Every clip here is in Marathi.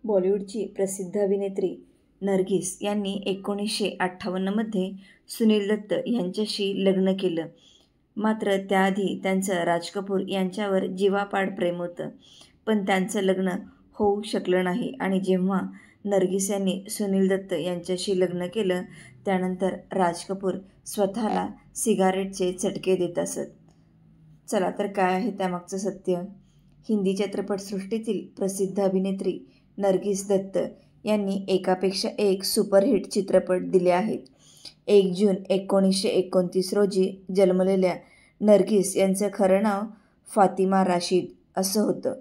बॉलिवूडची प्रसिद्ध अभिनेत्री नर्गिस यांनी 1958मध्ये सुनील दत्त यांच्याशी लग्न केलं. मात्र त्याआधी त्यांचं राज कपूर यांच्यावर जीवापाड प्रेम होतं. पण त्यांचं लग्न होऊ शकलं नाही आणि जेव्हा नर्गिस यांनी सुनील दत्त यांच्याशी लग्न केलं त्यानंतर राज कपूर स्वतःला सिगारेटचे चटके देत असत. चला तर काय आहे त्यामागचं सत्य? हिंदी चित्रपटसृष्टीतील प्रसिद्ध अभिनेत्री नर्गिस दत्त यांनी एकापेक्षा एक सुपरहिट चित्रपट दिले आहेत. 1 जून 1929 रोजी जन्मलेल्या नर्गिस यांचं खरं नाव फातिमा राशिद असं होतं.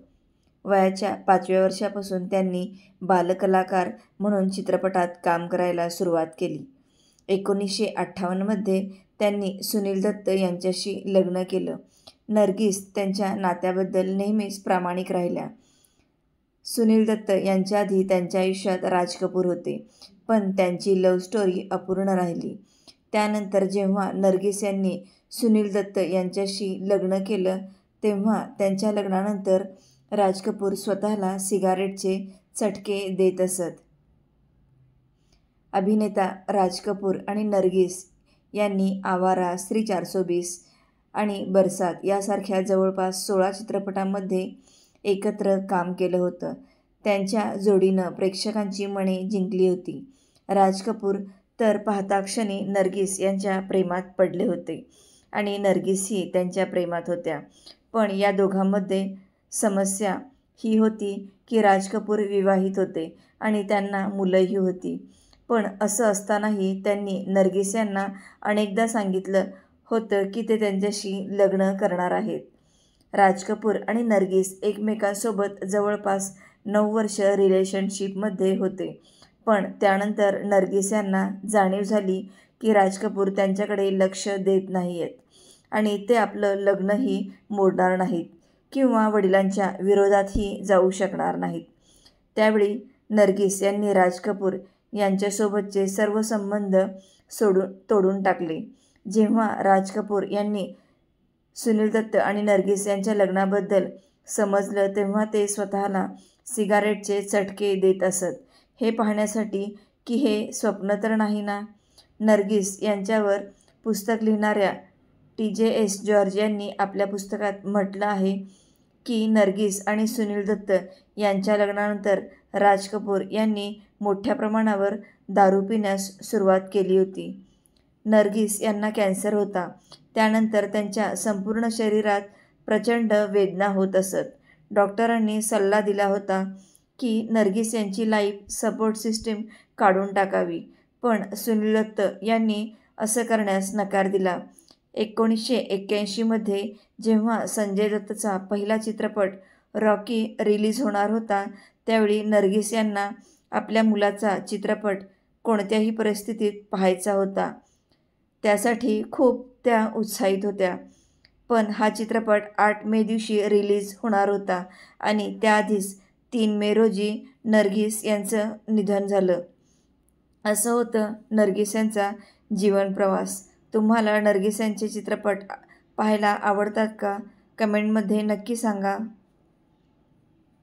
वयाच्या 5व्या वर्षापासून त्यांनी बालकलाकार म्हणून चित्रपटात काम करायला सुरुवात केली. 1958मध्ये त्यांनी सुनील दत्त यांच्याशी लग्न केलं. नर्गिस त्यांच्या नात्याबद्दल नेहमीच प्रामाणिक राहिल्या. सुनील दत्त यांच्या आधी त्यांच्या आयुष्यात राज कपूर होते, पण त्यांची लव्ह स्टोरी अपूर्ण राहिली. त्यानंतर जेव्हा नर्गिस यांनी सुनील दत्त यांच्याशी लग्न केलं तेव्हा त्यांच्या लग्नानंतर राज कपूर स्वतःला सिगारेटचे चटके देत असत. अभिनेता राज कपूर आणि नर्गिस यांनी आवारा, स्त्री 420 आणि बरसात यासारख्या जवळपास 16 चित्रपटांमध्ये एकत्र काम केलं होतं. त्यांच्या जोडीनं प्रेक्षकांची मने जिंकली होती. राज कपूर तर पाहता क्षणी नर्गिस यांच्या प्रेमात पडले होते आणि नर्गिसही त्यांच्या प्रेमात होत्या. पण या दोघांमध्ये समस्या ही होती की राज कपूर विवाहित होते आणि त्यांना मुलंही होती. पण असं असतानाही त्यांनी नर्गिस यांना अनेकदा सांगितलं होतं की ते त्यांच्याशी लग्न करणार आहेत. राज कपूर आणि नर्गिस एकमेकांसोबत जवळपास 9 वर्ष रिलेशनशिपमध्ये होते. पण त्यानंतर नर्गिस यांना जाणीव झाली की राज कपूर त्यांच्याकडे लक्ष देत नाही आहेत आणि ते आपलं लग्नही मोडणार नाहीत किंवा वडिलांच्या विरोधातही जाऊ शकणार नाहीत. त्यावेळी नर्गिस यांनी राज कपूर यांच्यासोबतचे सर्व संबंध तोडून टाकले. जेव्हा राज कपूर यांनी सुनील दत्त आणि नर्गिस यांच्या लग्नाबद्दल समजलं तेव्हा ते स्वतःला सिगारेटचे चटके देत असत. हे पाहण्यासाठी की हे स्वप्न तर नाही ना? नर्गिस यांच्यावर पुस्तक लिहिणाऱ्या TJS जॉर्ज यांनी आपल्या पुस्तकात म्हटलं आहे की नर्गिस आणि सुनील दत्त यांच्या लग्नानंतर राज कपूर यांनी मोठ्या प्रमाणावर दारू पिण्यास सुरुवात केली होती. नर्गिस यांना कॅन्सर होता. त्यानंतर त्यांच्या संपूर्ण शरीरात प्रचंड वेदना होत असत. डॉक्टरांनी सल्ला दिला होता की नर्गिस यांची लाईफ सपोर्ट सिस्टीम काढून टाकावी, पण सुनील दत्त यांनी असं करण्यास नकार दिला. 1981मध्ये जेव्हा संजय दत्तचा पहिला चित्रपट रॉकी रिलीज होणार होता त्यावेळी नर्गिस यांना आपल्या मुलाचा चित्रपट कोणत्याही परिस्थितीत पाहायचा होता. त्यासाठी खूप त्या उत्साहित होत्या. पण हा चित्रपट 8 मे दिवशी रिलीज होणार होता आणि त्याआधीच 3 मे रोजी नर्गिस यांचं निधन झालं. असं होतं नर्गिस यांचा जीवनप्रवास. तुम्हाला नर्गिस यांचे चित्रपट पाहायला आवडतात का? कमेंटमध्ये नक्की सांगा.